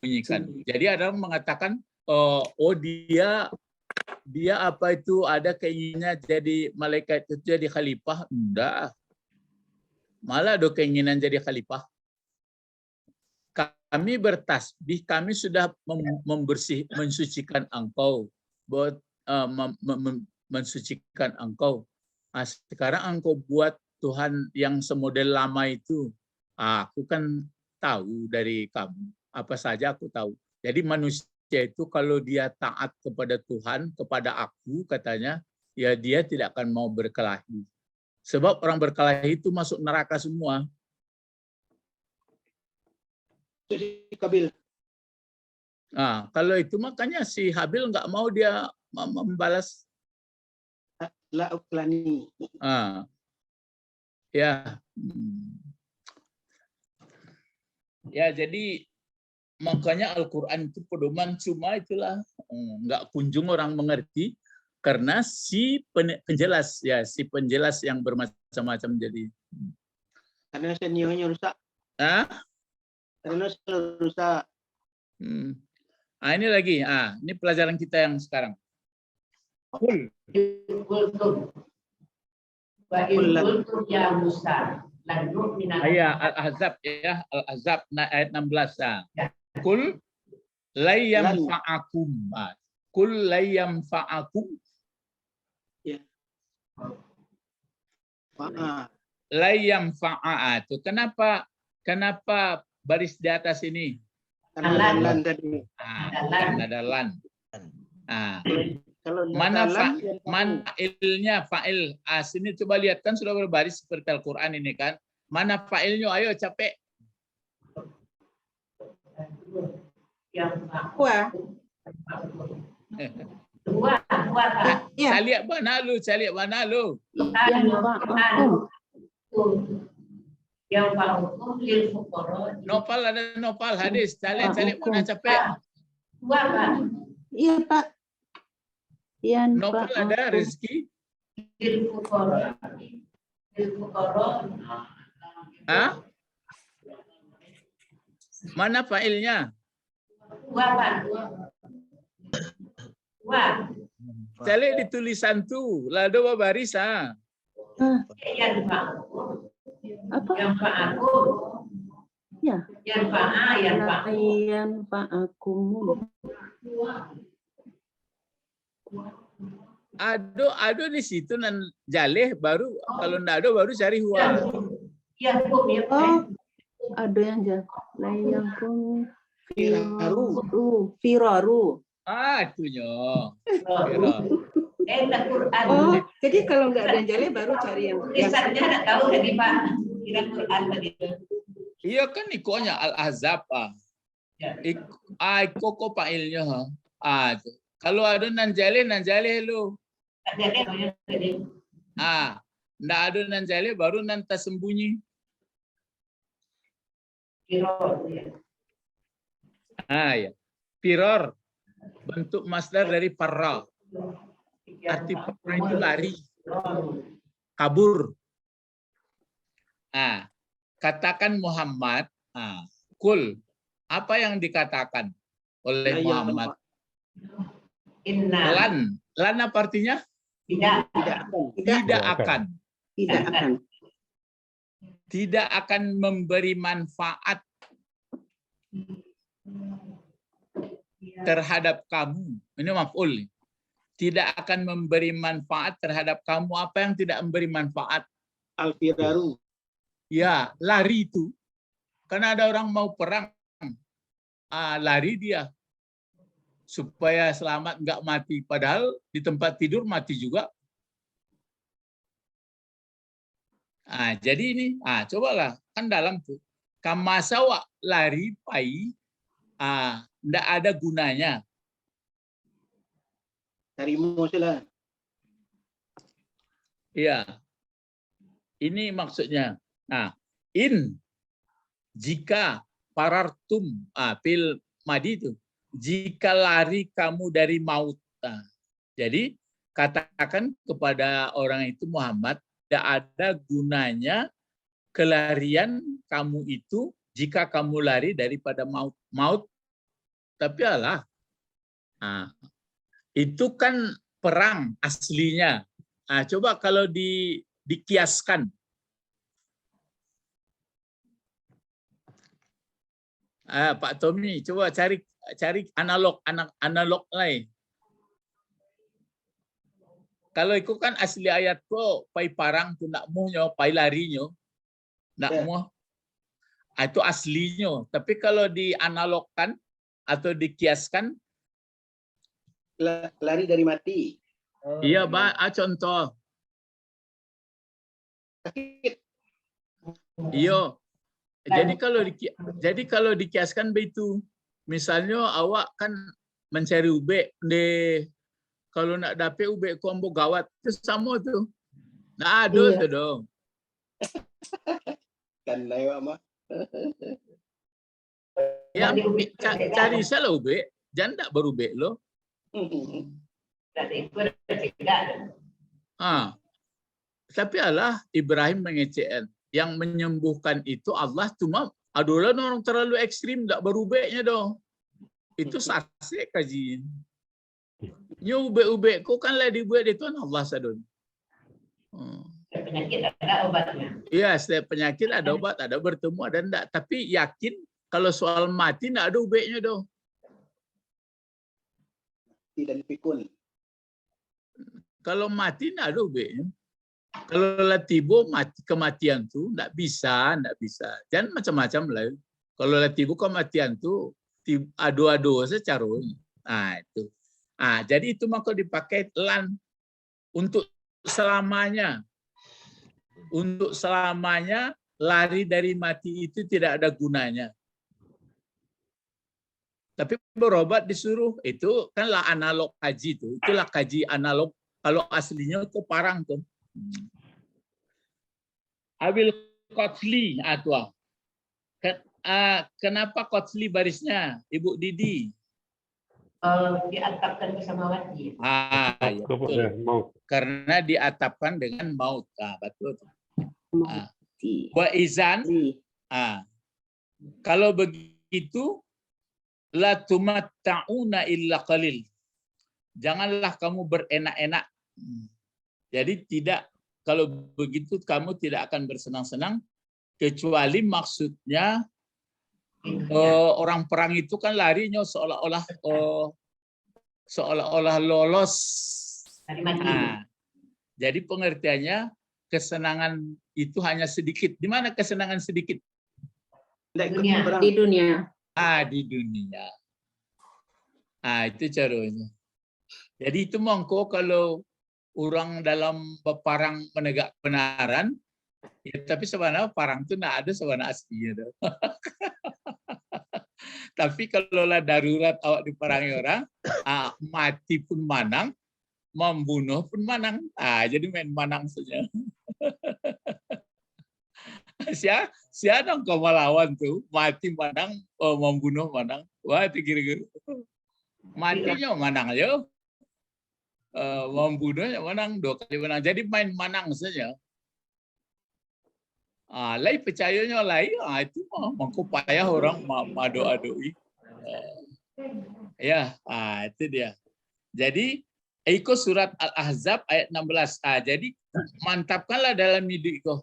sembunyikan. Jadi ada orang mengatakan, dia apa itu ada keinginan jadi malaikat itu jadi khalifah. Enggak. Malah ada keinginan jadi khalifah. Kami bertasbih, kami sudah mensucikan engkau, mensucikan engkau. Sekarang engkau buat Tuhan yang semodel lama itu. Aku kan tahu dari kamu, apa saja aku tahu. Jadi manusia itu kalau dia taat kepada Tuhan, kepada aku katanya, ya dia tidak akan mau berkelahi. Sebab orang berkelahi itu masuk neraka semua. Kabil. Kalau itu makanya si Habil nggak mau dia membalas. Ya. Ya, jadi makanya Al-Quran itu pedoman, cuma itulah nggak kunjung orang mengerti karena si penjelas yang bermacam-macam jadi. Karena seniornya rusak. Karena rusak. Ini lagi. Ini pelajaran kita yang sekarang. Ya Musa. Al-Ahzab ya, Al-Ahzab ayat 16. Kul layyam fa'akum. Kul layyam fa'akum. Ya. Layyam fa'a. Itu kenapa baris di atas ini? Karena tadi. Karena ada lan. Mana fa'ilnya, fa'il. Sini coba lihat kan sudah berbaris seperti Al-Quran ini kan. Mana fa'ilnya? Ayo capek. Cari mana lu? Nopal ada nopal hadis. Cari mana capek? Iya Pak. Nopal ada rezeki. Mana fa'ilnya? Cari di tulisan tuh. Lado baris. Apa? Yang fa'aku. Ya. Yang fa'aku. Ado di situ nan jaleh baru kalau ndak ada baru cari huwa. Iya, Bu, ya. Ada yang yang pun firaru. Itunya. Quran. Jadi kalau nggak ada jaleh baru cari yang Tulisannya nggak tahu tadi Pak. Kira Quran tadi. Iya kan ikonya Al-Ahzab. Koko fa'ilnya. Kalau ada nan jaleh lu. Ndak ada nan jale baru nan tersembunyi. Firor. Ya. Firor bentuk masdar dari farra. Arti farra itu lari, kabur. Katakan Muhammad, kul. Apa yang dikatakan oleh Muhammad? Lan apa artinya? Tidak akan. Tidak akan memberi manfaat terhadap kamu. Ini maf'ul. Tidak akan memberi manfaat terhadap kamu. Apa yang tidak memberi manfaat? Al-firaru. Ya, lari itu. Karena ada orang mau perang, lari dia supaya selamat, nggak mati. Padahal di tempat tidur mati juga. Jadi ini, cobalah kan dalam tuh. Kamasawa lari pai, nggak ada gunanya. Harimu sila. Iya. Ini maksudnya. Jika parartum, fil madi itu, jika lari kamu dari maut. Jadi katakan kepada orang itu Muhammad, tidak ada gunanya kelarian kamu itu jika kamu lari daripada maut. Maut, tapi Allah. Itu kan perang aslinya. Coba kalau dikiaskan. Pak Tommy, coba cari analog lain. Kalau itu kan asli ayat ko, pai parang tu nak muhnyo, pai larinyo, nak muh. Itu aslinya. Tapi kalau dianalogkan atau dikiaskan, lari dari mati. Iya, contoh. Sakit. Iya. Jadi kalau dikiaskan begitu, misalnya awak kan mencari ube, kalau nak dapet ube kombo gawat, itu sama tuh. Nah, ada tuh dong. Kan lewat mah. Ya, cari salah ube, jangan tak berube lo. Tapi Allah Ibrahim mengecek. Yang menyembuhkan itu Allah, cuma adulah orang terlalu ekstrim, tak berubeknya dong. Itu sasek kaji. Nyo ube-ube ku kan lah dibuat itu Allah sadun. Setiap penyakit ada obatnya. Iya, setiap penyakit ada obat, ada bertemu, ada enggak. Tapi yakin kalau soal mati enggak ada ubeknya dong. Tidak dipikul. Kalau mati enggak ada ubeknya. Kalau latibo mati kematian tuh enggak bisa. Jangan macam-macam lah. Kalau latibo kematian tuh adu-adu secara. Itu. Jadi itu maka dipakai lan untuk selamanya. Untuk selamanya lari dari mati itu tidak ada gunanya. Tapi berobat disuruh, itu kanlah analog kaji itu. Itulah kaji analog. Kalau aslinya kok parang tuh. Abil Qatli atwa. Kenapa Qatli barisnya, Ibu Didi? Diatapkan ke samawati. Ya, betul. Karena diatapkan dengan maut. Betul. Wa izan. Kalau begitu, la tumatta'una illa qalil. Janganlah kamu berenak-enak. Jadi kalau begitu kamu tidak akan bersenang-senang, kecuali maksudnya orang perang itu kan larinya seolah-olah lolos. Jadi pengertiannya kesenangan itu hanya sedikit. Di mana kesenangan sedikit? Di dunia. Di dunia. Itu caranya. Jadi itu mongko kalau orang dalam peperang menegak kebenaran, ya, tapi sebenarnya perang itu tidak ada sebenarnya aslinya. Tapi kalau lah darurat awak diperangi orang, mati pun manang, membunuh pun manang. Jadi main manang saja. Siapa kau melawan tuh, mati menang, membunuh menang. Wah, itu kira-kira. Matinya menang aja. Membunuhnya menang, 2 kali menang. Jadi main menang saja. Lai percayanya lai, itu mangko payah orang mado-adoi. Ya, itu dia. Jadi ikut surat Al-Ahzab ayat 16. Jadi mantapkanlah dalam hidup kau.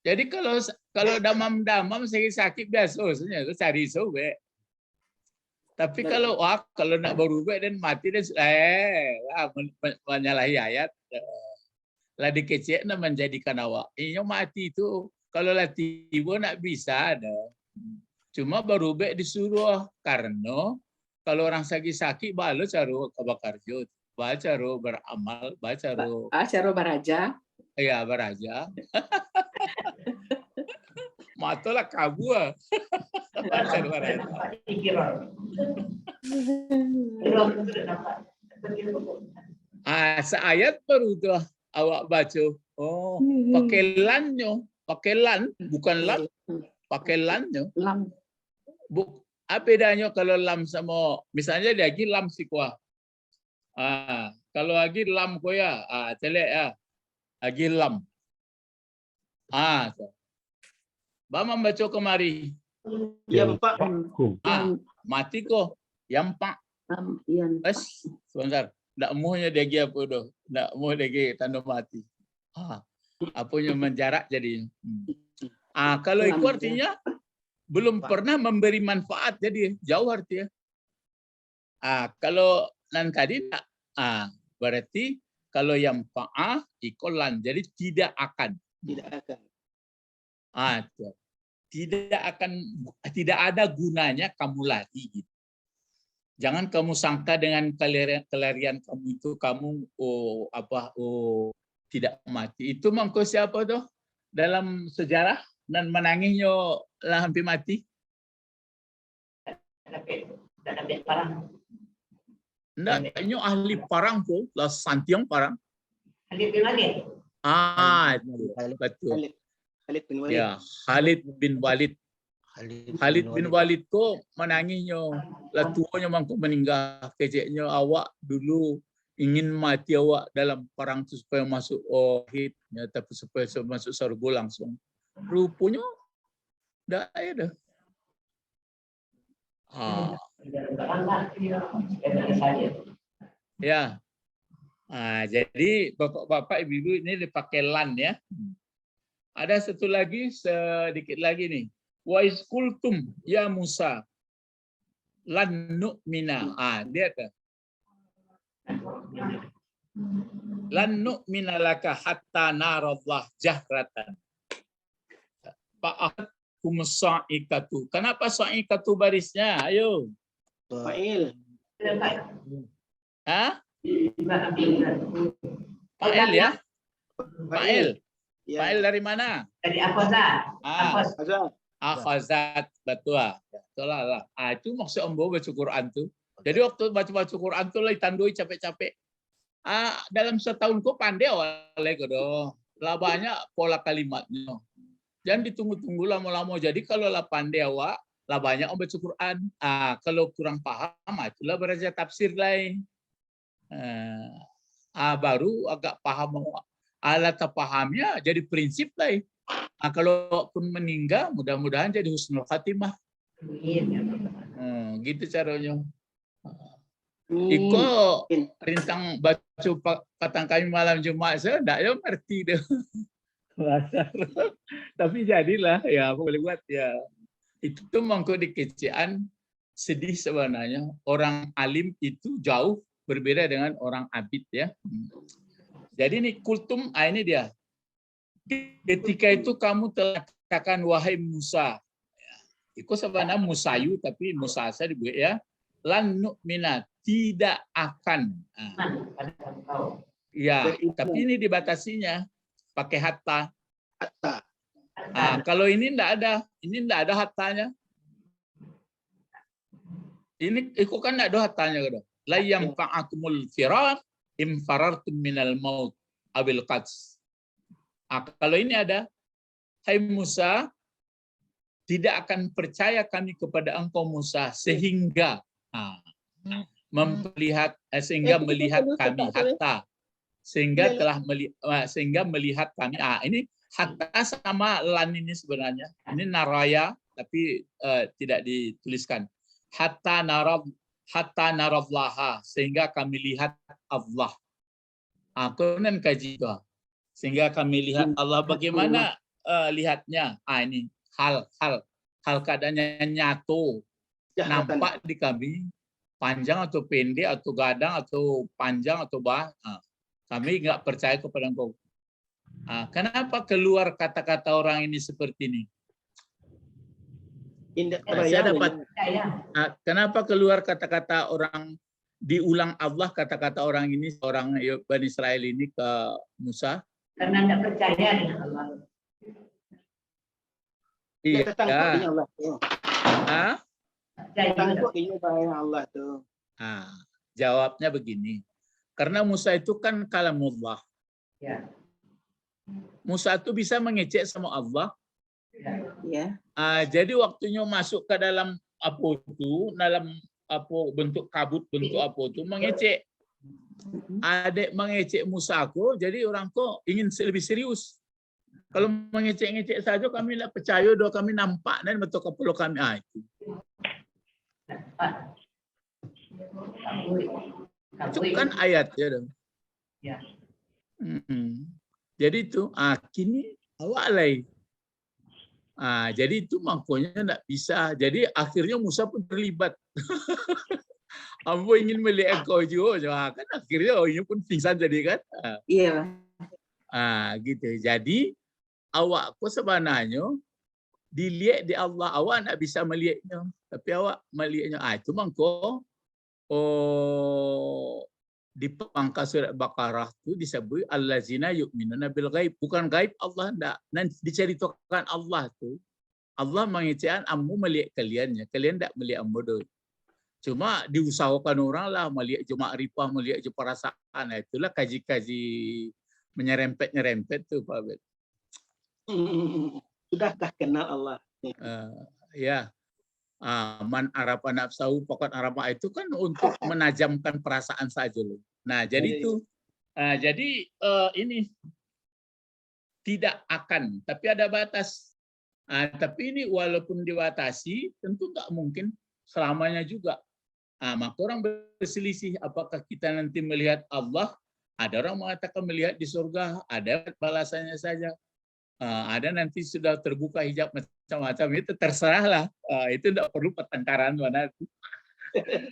Jadi kalau damam-damam sakit biasa sebenarnya cari sobe. Tapi kalau nak berubah dan mati dan menyalahi ayat lah dikecek nak menjadikan awak. Ini mati itu kalau lah tiba nak bisa ada. Cuma berubah disuruh karena kalau orang sakit balu caro kabakarjo, baca ro beramal, baca ro baraja. Iya, baraja. Matolah kabua. Baca baraja. Seayat baru tuh awak baca. Oh, pakai lan, bukan lam, pakai lannya. Lam. Apa bedanya kalau lam sama, misalnya dia lagi lam si kuah. Kalau lagi lam koya, celek ya. Lagi lam. Bama baca kemari. Yang Pak. Mati kok. Yang Pak. Sebentar. Ndak muhnya dia apa doh. Ndak muh dia tanda mati. Apanya menjarak jadi. Kalau itu artinya belum pernah memberi manfaat jadi jauh artinya. Kalau nan tadi berarti kalau yang fa'ah ikolan jadi tidak akan. Tidak ada gunanya kamu lagi gitu. Jangan kamu sangka dengan kelarian kamu itu kamu tidak mati. Itu mangko siapa tuh dalam sejarah dan menangisnya lah hampir mati. Enggak, ini ahli parang kok, lah Santiang parang. Khalid bin Walid. Betul. Khalid bin Walid. Ya, Khalid bin Walid. Khalid bin Walid kok menangisnya, lah tuanya mangko meninggal. Keceknya awak dulu ingin mati awak dalam perang itu supaya masuk tapi supaya masuk surga langsung. Rupanya enggak ada. Ya. Jadi bapak-bapak ibu-ibu ini dipakai lan ya. Ada satu lagi sedikit lagi nih. Wa iskultum ya Musa lan nu'mina. Dia kan. Lan nu'mina laka hatta narallah jahratan. Fa'akum sa'ikatu. Kenapa sa'ikatu barisnya? Ayo. Fa'il. Fa'il ya? Fa'il. Fa'il dari mana? Dari akhazat. Akhazat, betul. Betul lah. Itu maksud ambo baca Quran tuh. Jadi waktu baca Quran tuh lagi tandui capek-capek. Dalam setahun kok pandai oleh godo. Lah banyak pola kalimatnya. Jangan ditunggu-tunggu lama-lama. Jadi kalau lah pandai awak, lah banyak baca Quran. Kalau kurang paham, itulah belajar tafsir lain. Baru agak paham. Alat pahamnya jadi prinsip lain. Kalau pun meninggal, mudah-mudahan jadi husnul khatimah. Gitu caranya. Iko rintang baca patang kami malam Jumat saya enggak ya ngerti deh. Tapi jadilah ya aku boleh buat ya. Itu mangko dikecian sedih sebenarnya. Orang alim itu jauh berbeda dengan orang abid ya. Jadi ini kultum, ini dia. Ketika itu kamu telah katakan wahai Musa. Itu sebenarnya Musayu tapi Musa saya dibuat ya. Lan nu'mina, tidak akan. Ya, tapi ini dibatasinya pakai hatta. Kalau ini enggak ada, hattanya. Ini itu kan enggak ada hattanya gitu. La yanfa'akumul firar im farartum minal maut abil qats. Kalau ini ada, hai Musa, tidak akan percaya kami kepada engkau Musa sehingga melihat kami hatta sehingga melihat kami. Ini hatta sama lan ini sebenarnya. Ini naraya tapi tidak dituliskan. Hatta naradlaha, sehingga kami lihat Allah. Kemudian kaji itu. Sehingga kami lihat Allah. Bagaimana lihatnya? Ini hal keadaannya nyatu, nampak di kami, panjang atau pendek atau gadang atau panjang atau kami nggak percaya kepada engkau. Kenapa keluar kata-kata orang ini seperti ini? Saya dapat. Kenapa keluar kata-kata orang, diulang Allah kata-kata orang ini, orang Bani Israel ini ke Musa? Karena tidak percaya dengan Allah. Iya. Allah tuh. Jawabnya begini. Karena Musa itu kan kalamullah. Ya. Musa itu bisa mengecek sama Allah. Ya. Jadi waktunya masuk ke dalam bentuk kabut, bentuk mengecek. Adik mengecek Musa aku, jadi orang kok ingin lebih serius. Kalau mengecek-ngecek saja kami tidak percaya, doa kami nampak dan betul kepala kami itu. Itu kan ayat ya dong. Ya. Jadi itu kini awak lain. Jadi itu makanya tidak bisa. Jadi akhirnya Musa pun terlibat. Ambo ingin melihat kau juga, kan akhirnya ini pun pingsan jadi kan. Iya. Gitu. Jadi awakku sebenarnya dilihat di Allah, awak nak bisa melihatnya, tapi awak melihatnya. Itu mangko di pangkat surat Baqarah itu disebut allazina yu'minuna bil ghaib. Bukan gaib Allah enggak. Nanti diceritakan Allah tuh. Allah mengecekkan ammu melihat kaliannya. Kalian enggak melihat ambo. Cuma diusahakan orang lah melihat je makrifah, melihat je perasaan. Itulah kaji-kaji menyerempet-nyerempet tuh Pak Bet. Sudahkah kenal Allah? Ya. Man arafa nafsahu faqad arafa, itu kan untuk menajamkan perasaan saja loh. Nah, jadi itu ini tidak akan, tapi ada batas. Tapi ini walaupun dibatasi tentu nggak mungkin selamanya juga. Maka orang berselisih apakah kita nanti melihat Allah. Ada orang mengatakan melihat di surga, ada balasannya saja. Ada nanti sudah terbuka hijab macam-macam, itu terserahlah. Itu tidak perlu pertengkaran mana itu.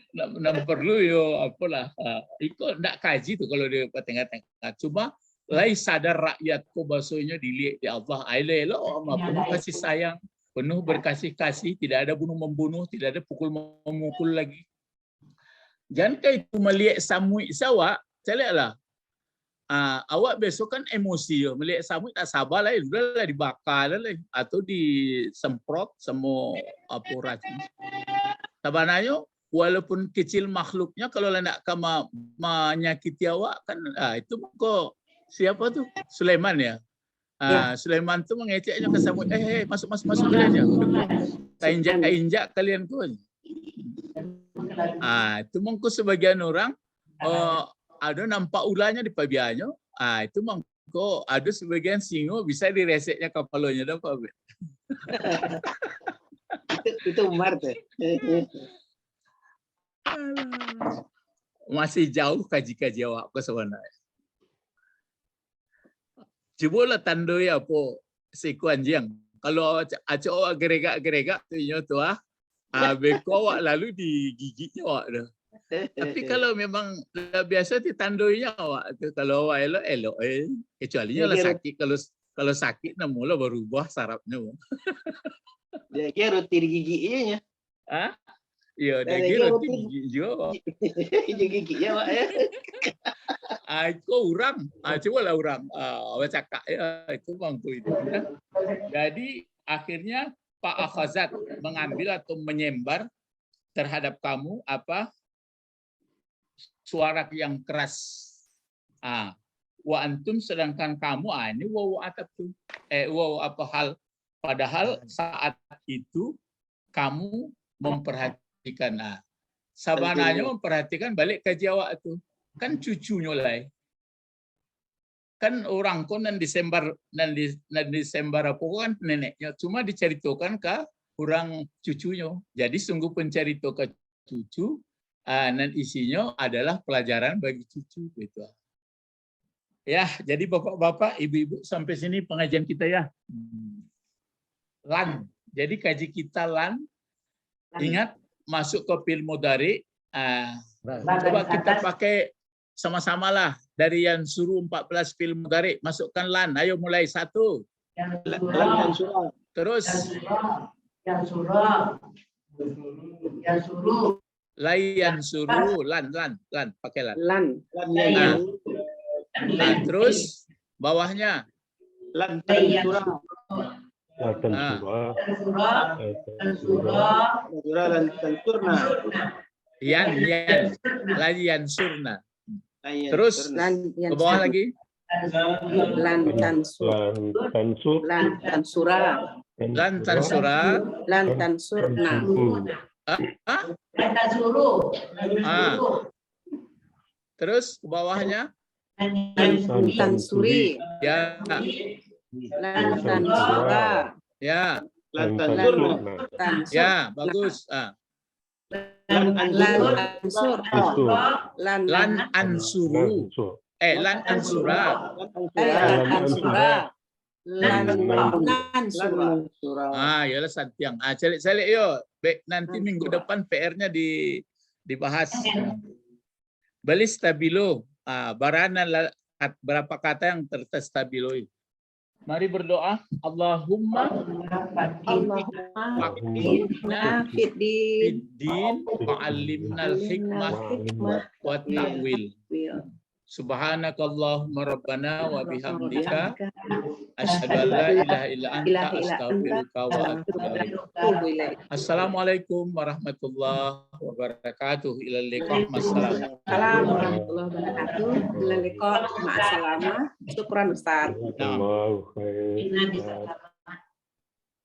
Tidak perlu apalah. Itu tidak kaji tuh kalau dia pertengkar-tengkar. Cuma lai sadar rakyatku bahasanya dilihat di Allah. Ailelo penuh kasih sayang, penuh berkasih-kasih, tidak ada bunuh-membunuh, tidak ada pukul-memukul lagi. Jangan kayak itu melihat samui sawak, saya lihatlah. Awak besok kan emosi melihat samui tak sabar lah, udahlah dibakar lah atau disemprot semua racun. Sebenarnya walaupun kecil makhluknya, kalau nak kama menyakiti awak kan itu kok siapa tuh Sulaiman ya. Sulaiman tuh mengeceknya ke samui, masuk kalian ya. Injak kalian tuh. Itu mungkin sebagian orang ada nampak ulahnya di pabiannya. Itu mangko ada sebagian singo bisa direseknya kepalanya dah Pak. Itu Umar tuh. Masih jauh kaji-kaji awak ke sebenarnya. Cobalah tandoi apa seekor anjing. Kalau awak geregak tu beko awak lalu digigitnya awak dah. Tapi kalau memang biasa ditandoinya awak tu, kalau awak elok kecuali lah sakit. Kalau sakit mula berubah sarapnya. Dia kira roti giginya. Iya, dia kira roti gigi juga. Gigi ya Pak ya. Itu orang, cobalah orang awak cakap itu bangku itu. Jadi akhirnya Pak Akhazat mengambil atau menyembar terhadap kamu suara yang keras. wa antum sedangkan kamu, ini wawu atap tuh. Wawu apa hal? Padahal saat itu kamu memperhatikan. Nah, sabananya memperhatikan balik ke Jawa tuh. Kan cucunya lah. Kan orang kon nan Desember apa kan neneknya. Cuma diceritakan ke orang cucunya. Jadi sungguh pencerita ke cucu. Dan isinya adalah pelajaran bagi cucu gitu. Ya, jadi bapak-bapak, ibu-ibu sampai sini pengajian kita ya. Lan. Jadi kaji kita lan. Ingat masuk ke fi'il mudhari. Coba kita pakai sama-sama lah dari yang suruh 14 fi'il mudhari. Masukkan lan. Ayo mulai 1. Lan surah. Terus. Yang surah. Yang suruh. Layan suruh lan pakai lan. Lan. Nah, terus bawahnya Lan surah. Surah lan surna. Yan layan surna. Terus ke bawah lagi. Lan tansur. Lan tansura. Lan tansura. Lan tansurna. Terus ke bawahnya. Lan tansuri. Ya. Lan tansura. Ya. Lan tansurna. Ya, bagus. Lan Ansur. Lan ansuru. Lan ansura. Ansura. Lan ansura. Yalah santiang. Celik-celik yo. Nanti minggu depan PR-nya dibahas. Beli stabilo. Barana berapa kata yang tertestabilo. Mari berdoa. Allahumma faqihna fid-din wa'allimnal hikmah wa ta'wil. Subhanakallahumma rabbana wa bihamdika asyhadu an la ilaha illa anta astaghfiruka wa atubu ilaik. Assalamualaikum warahmatullahi wabarakatuh. Ilal liqa. Assalam. Assalamualaikum warahmatullahi wabarakatuh. Ilal liqa. Ma'assalamah. Syukran Ustaz. Allahu khair.